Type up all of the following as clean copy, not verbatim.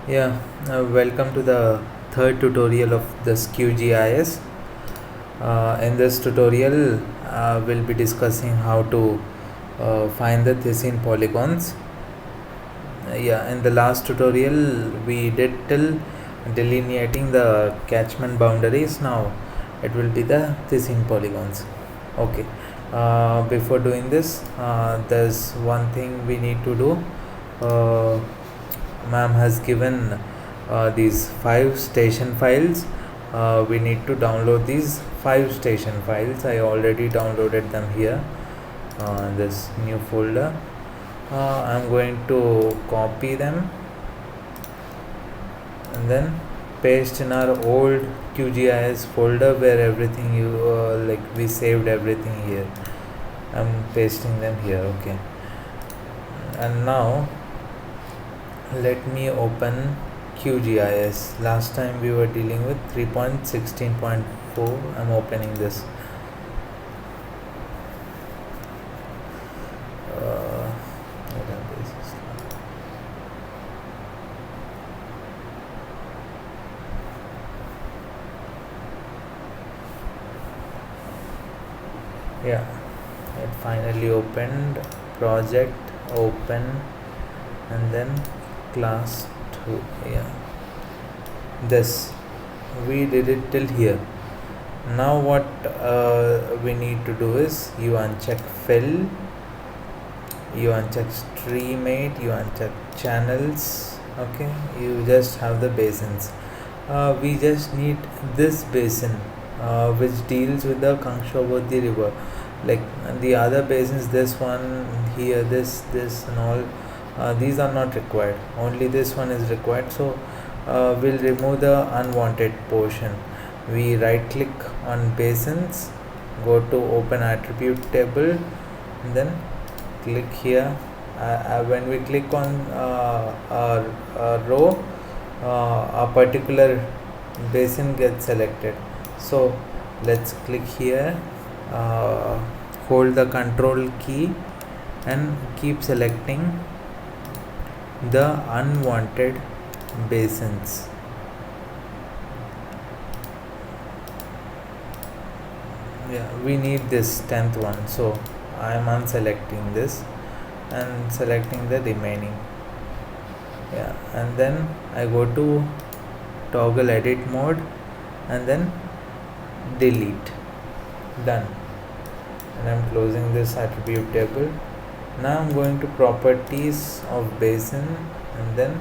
Welcome to the third tutorial of this QGIS. In this tutorial, we'll be discussing how to find the Thesin polygons. In the last tutorial, we did till delineating the catchment boundaries. Now, it will be the Thesin polygons. Okay. Before doing this, there's one thing we need to do. Ma'am has given these 5 station files. We need to download these 5 station files. I already downloaded them here in this new folder. I'm going to copy them and then paste in our old QGIS folder where everything we saved everything here. I'm pasting them here. Okay, and now let me open QGIS. Last time we were dealing with 3.16.4. I'm opening this. It finally opened. Project, open, and then class 2. This we did it till here. Now what we need to do is you uncheck fill, you uncheck streammate, you uncheck channels. Okay, you just have the basins. We just need this basin which deals with the Kangshabodhi river. Like the other basins, this one here, this and all, these are not required. Only this one is required. So we'll remove the unwanted portion. We right click on basins, go to open attribute table, and then click here. When we click on a row, a particular basin gets selected. So let's click here, hold the control key and keep selecting the unwanted basins. We need this 10th one, so I am unselecting this and selecting the remaining. And then I go to toggle edit mode and then delete. Done. And I'm closing this attribute table. Now I'm going to properties of basin and then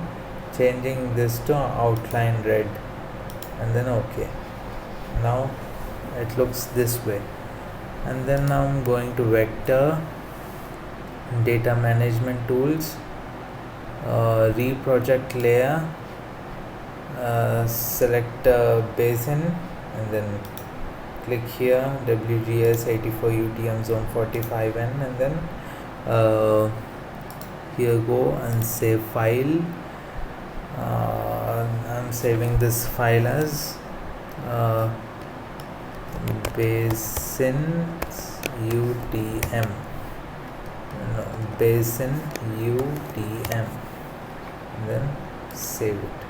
changing this to outline red and then OK. Now it looks this way. And then now I'm going to vector, data management tools, reproject layer, select basin and then click here WGS 84 UTM zone 45N and then here go and save file. I'm saving this file as basins UTM, basin UTM, and then save it,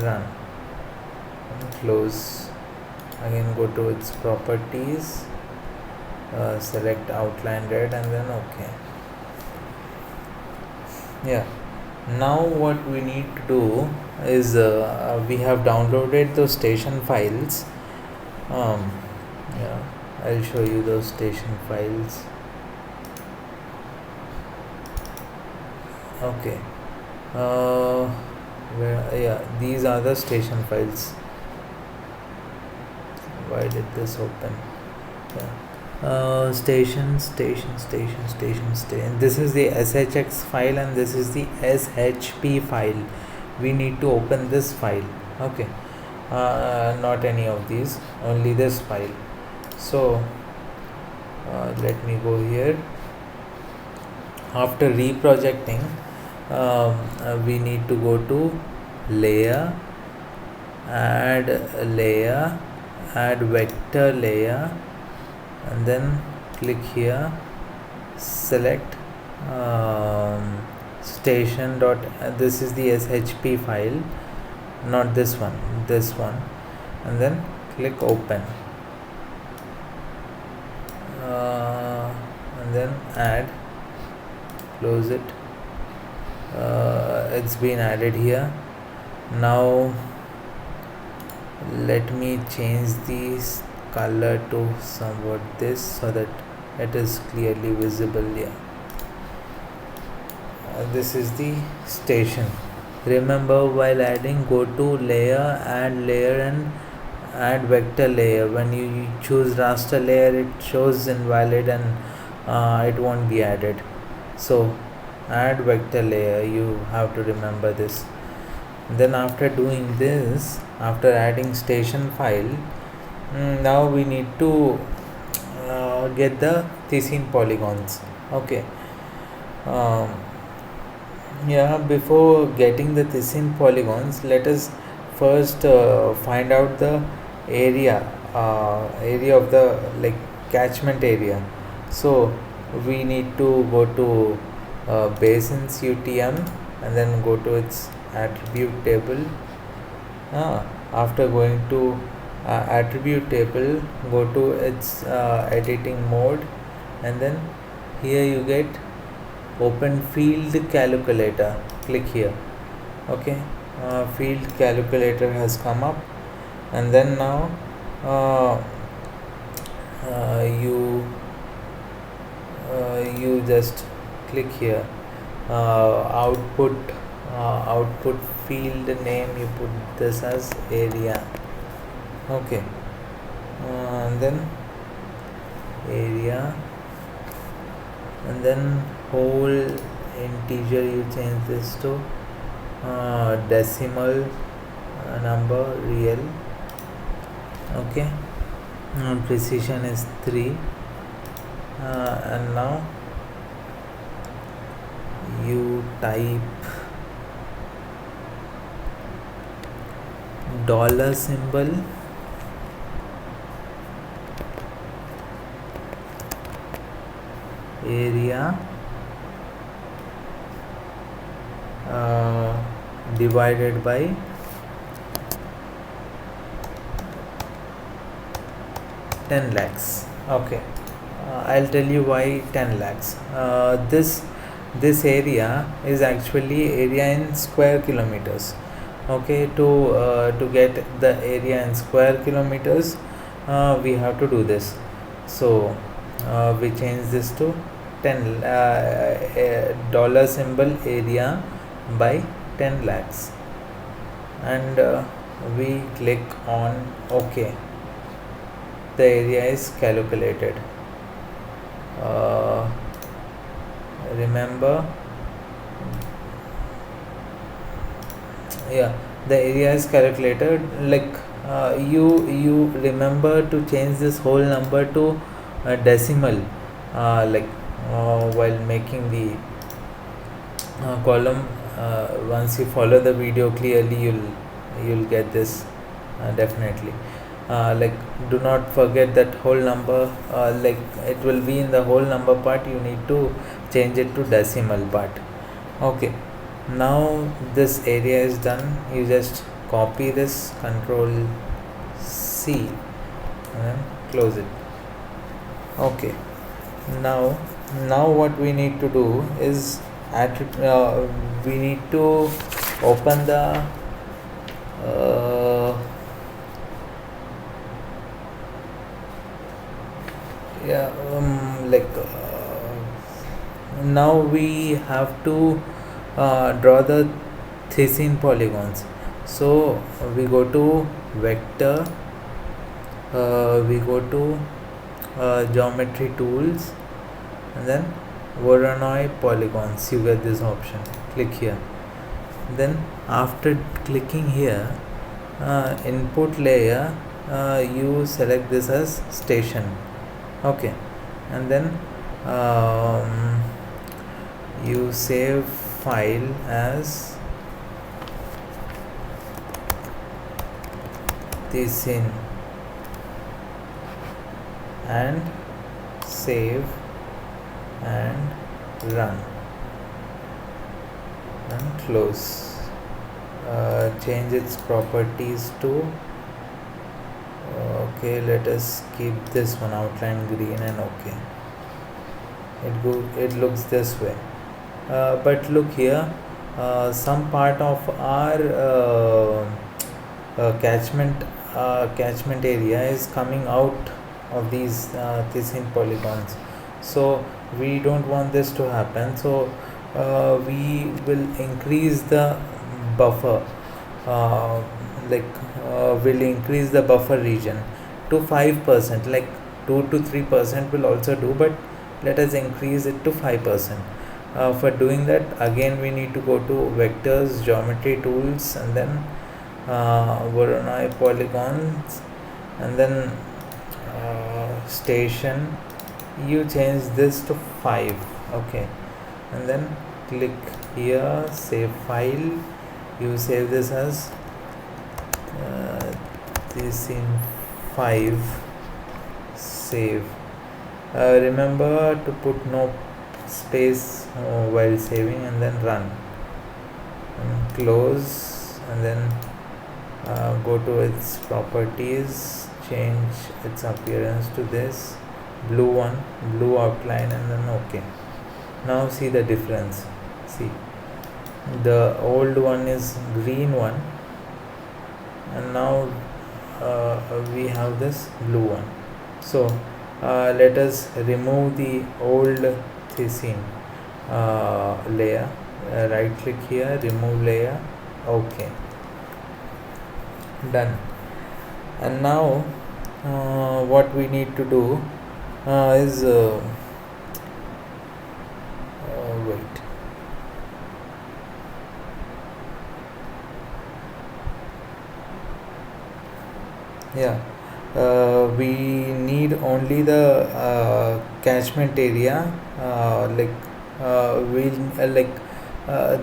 run and close. Again go to its properties, select outline red and then OK. Now what we need to do is we have downloaded those station files. I'll show you those station files. Okay, these are the station files. Why did this open? Station. This is the SHX file and this is the SHP file. We need to open this file. Okay, not any of these, only this file. So let me go here. After reprojecting, we need to go to layer, add layer, add vector layer and then click here, select station dot this is the shp file, not this one, this one, and then click open, and then add, close it. It's been added here. Now let me change this color to somewhat this, so that it is clearly visible here. This is the station. Remember, while adding, go to layer, add layer, and add vector layer. When you choose raster layer, it shows invalid and it won't be added. So add vector layer, you have to remember this. Then after doing this, after adding station file, now we need to get the Thyssen polygons. Okay. Before getting the Thyssen polygons, let us first find out the area of the catchment area. So we need to go to basins UTM and then go to its attribute table. After going to attribute table, go to its editing mode, and then here you get open field calculator. Click here. Okay, field calculator has come up, and then now you just click here, output field name, you put this as area. Okay, and then area, and then whole integer, you change this to decimal number, real. Okay, precision is 3, and now you type dollar symbol, area, divided by 10 lakhs. Okay, I'll tell you why 10 lakhs. This area is actually area in square kilometers. Okay, to get the area in square kilometers, we have to do this. So we change this to 10 dollar symbol, area by 10 lakhs, and we click on OK. The area is calculated. Remember, the area is calculated. You remember to change this whole number to decimal, while making the column. Once you follow the video clearly, you'll get this definitely. Do not forget that whole number, it will be in the whole number part, you need to change it to decimal part. Okay, now this area is done. You just copy this, Control C, and then close it. Okay, now what we need to do is we need to open the now we have to draw the Thyssen polygons. So we go to vector, we go to geometry tools, and then Voronoi polygons. You get this option. Click here. Then after clicking here, input layer, you select this as station. Okay, and then you save file as Thyssen and save and run. and close. Change its properties to okay, let us keep this one outline green and okay. It looks this way. But look here, some part of our catchment area is coming out of these thisine polygons, so we don't want this to happen. So we will increase the buffer, uh, will increase the buffer region to 5%, like 2 to 3% will also do, but let us increase it to 5%. For doing that, again we need to go to vectors, geometry tools, and then Voronoi polygons, and then station. You change this to 5, okay, and then click here, save file. You save this as this in 5, save. Remember to put no space while saving, and then run and close, and then go to its properties, change its appearance to this blue one, blue outline, and then okay. Now see the difference. See, the old one is green one, and now we have this blue one. So let us remove the old thisine layer. Right click here, remove layer, okay, done. And now what we need to do is wait, yeah, we need only the catchment area,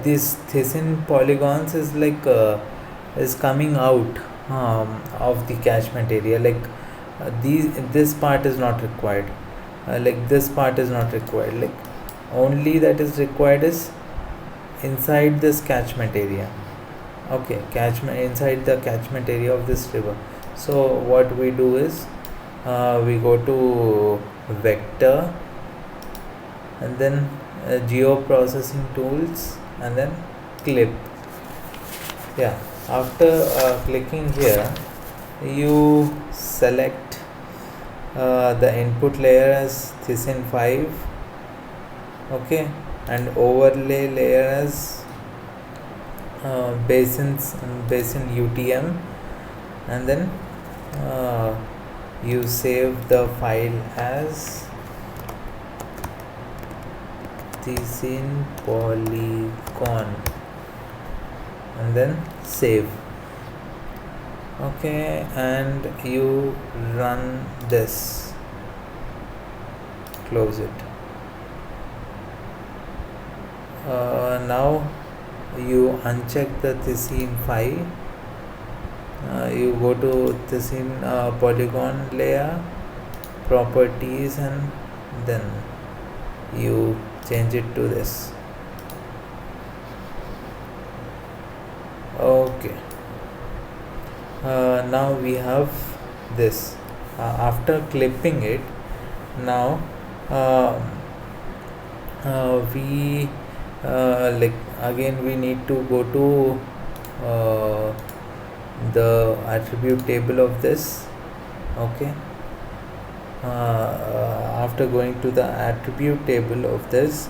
this thisine polygons is coming out of the catchment area, this part is not required, this part is not required, only that is required is inside this catchment area, okay, catchment, inside the catchment area of this river. So what we do is we go to vector, and then geoprocessing tools, and then clip. Yeah, after clicking here, you select the input layer as thisine 5, okay, and overlay layer as basin UTM, and then you save the file as thisine polygon, and then save, okay, and you run this, close it. Now you uncheck the thisine 5, you go to thisine polygon layer, properties, and then you change it to this, okay. Now we have this. After clipping it, now we again we need to go to the attribute table of this, okay. After going to the attribute table of this,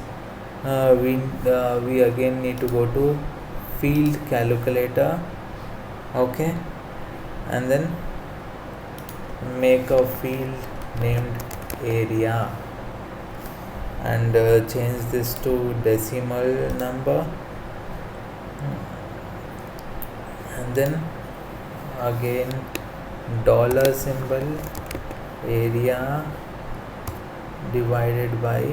we again need to go to field calculator, okay, and then make a field named area, and change this to decimal number, and then again dollar symbol, area divided by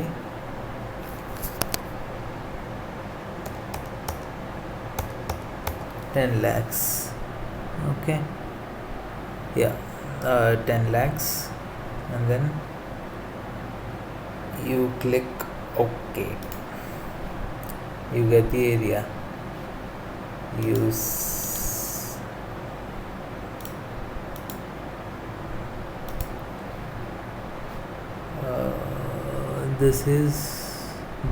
10 lakhs, okay, yeah, 10 lakhs, and then you click OK, you get the area. use this is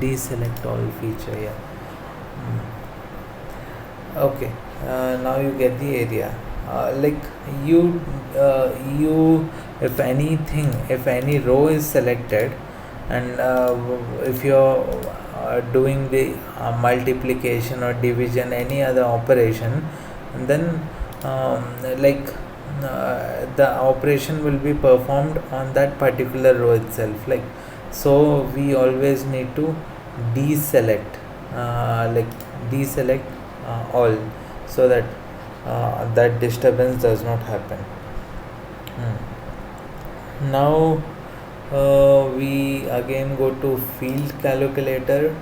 deselect all feature. Yeah. Okay, now you get the area. Like you if any row is selected, and if you're doing the multiplication or division, any other operation, and then like the operation will be performed on that particular row itself. Like, so we always need to deselect, like deselect all, so that that disturbance does not happen. Now we again go to field calculator,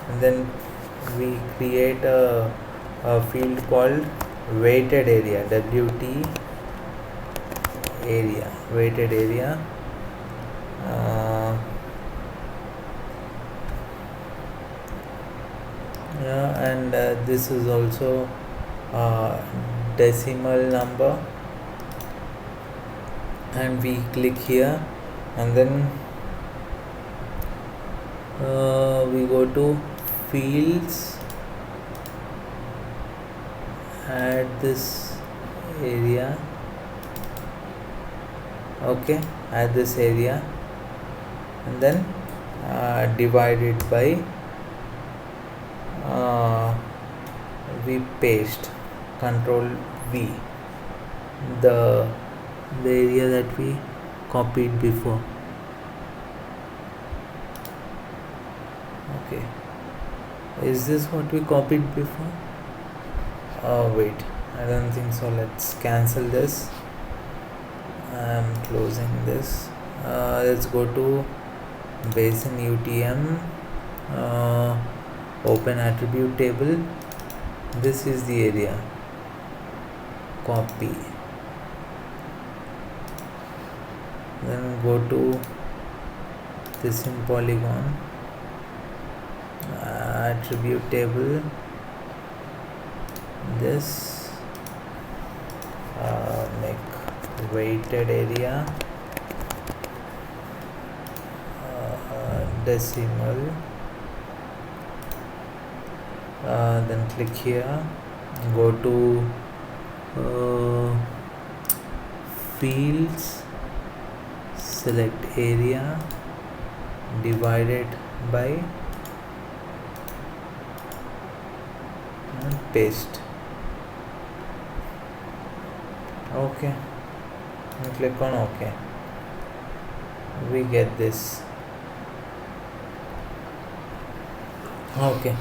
and then we create a field called weighted area, WT area, weighted area. Yeah, and this is also decimal number, and we click here, and then we go to fields, add this area. Okay, add this area, and then divide it by we paste, control V, the area that we copied before. Okay, is this what we copied before? Oh wait, I don't think so. Let's cancel this. I'm closing this. Let's go to Basin UTM, open attribute table. This is the area, copy, then go to this in polygon, attribute table, this, make weighted area, decimal, then click here, go to fields, select area, divided by, and paste. Okay, and click on OK. We get this. Okay,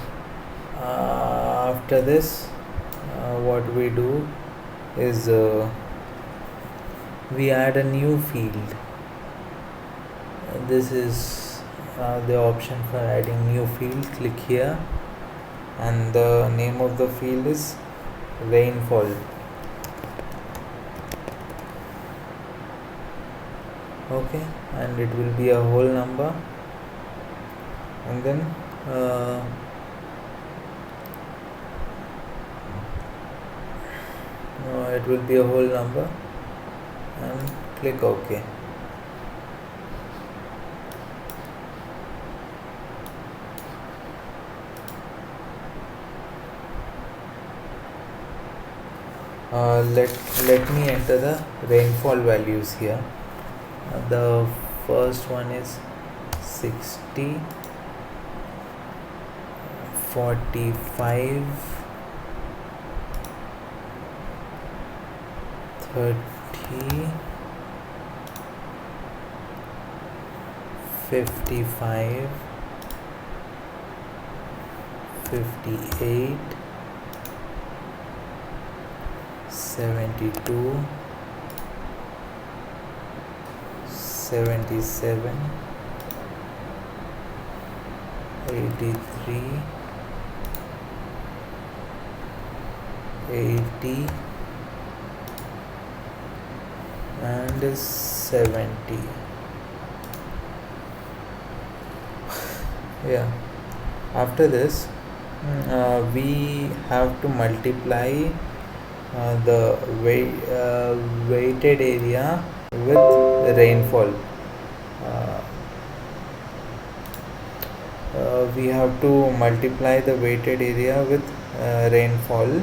after this what we do is we add a new field. This is the option for adding new field. Click here, and the name of the field is rainfall. Okay, and it will be a whole number, and then it will be a whole number, and click OK. Let me enter the rainfall values here. The first one is 60, 45, 30, 55, 58, 72, 77, 83, 80, and 70. Yeah, after this we have to multiply the weighted area with rainfall. Uh, we have to multiply the weighted area with rainfall,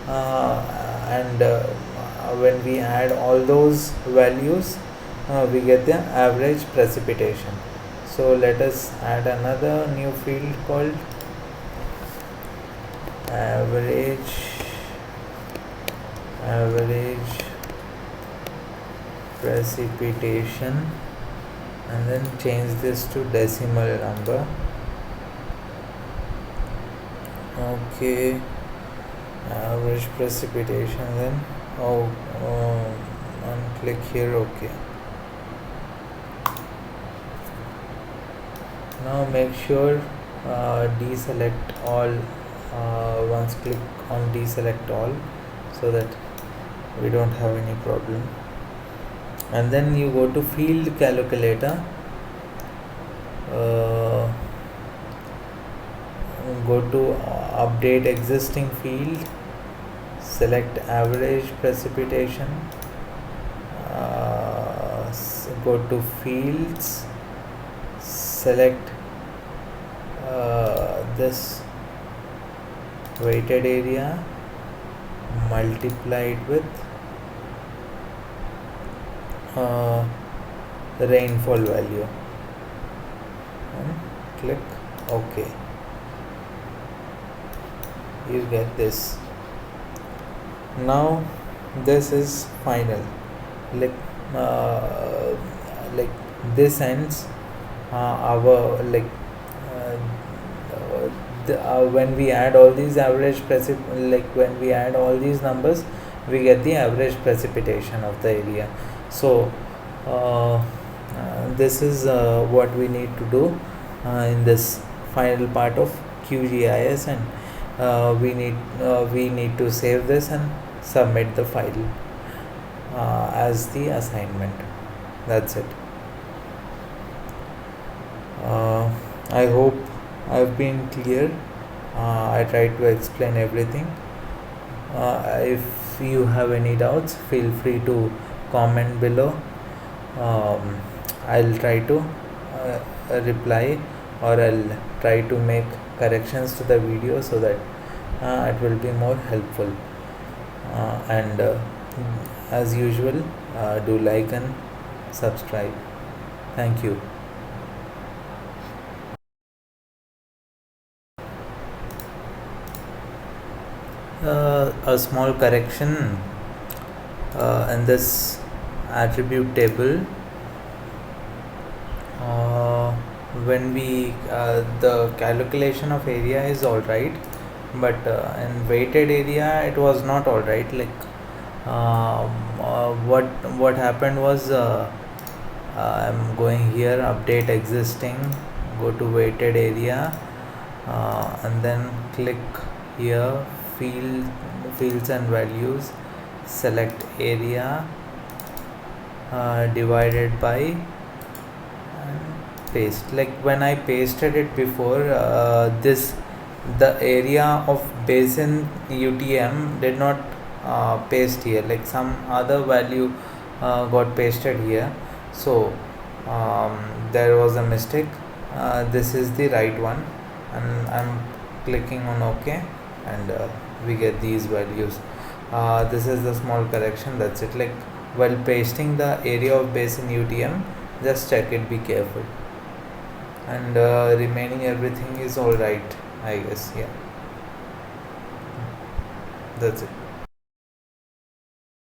and when we add all those values, we get the average precipitation. So let us add another new field called average precipitation, and then change this to decimal number. Okay, average precipitation, then and click here. Okay, now make sure deselect all. Once click on deselect all, so that we don't have any problem, and then you go to field calculator, go to update existing field, select average precipitation, go to fields, select this weighted area, multiply it with rainfall value, and click OK. You get this. Now this is final. Like this ends our when we add all these when we add all these numbers, we get the average precipitation of the area. So this is what we need to do in this final part of QGIS, and we need to save this and submit the file as the assignment. That's it. I hope I've been clear. I tried to explain everything. If you have any doubts, feel free to comment below. I'll try to reply, or I'll try to make corrections to the video so that it will be more helpful. And as usual, do like and subscribe. Thank you. A small correction in this attribute table. When we the calculation of area is all right, but in weighted area it was not all right. What happened was, I'm going here, update existing, go to weighted area, and then click here, fields and values, select area, divided by, and paste. Like when I pasted it before, the area of basin UTM did not paste here, like some other value got pasted here, so there was a mistake. This is the right one, and I'm clicking on OK, and we get these values. This is the small correction, that's it. Like while pasting the area of basin UTM, just check it, be careful, and remaining everything is all right, I guess. Yeah, that's it.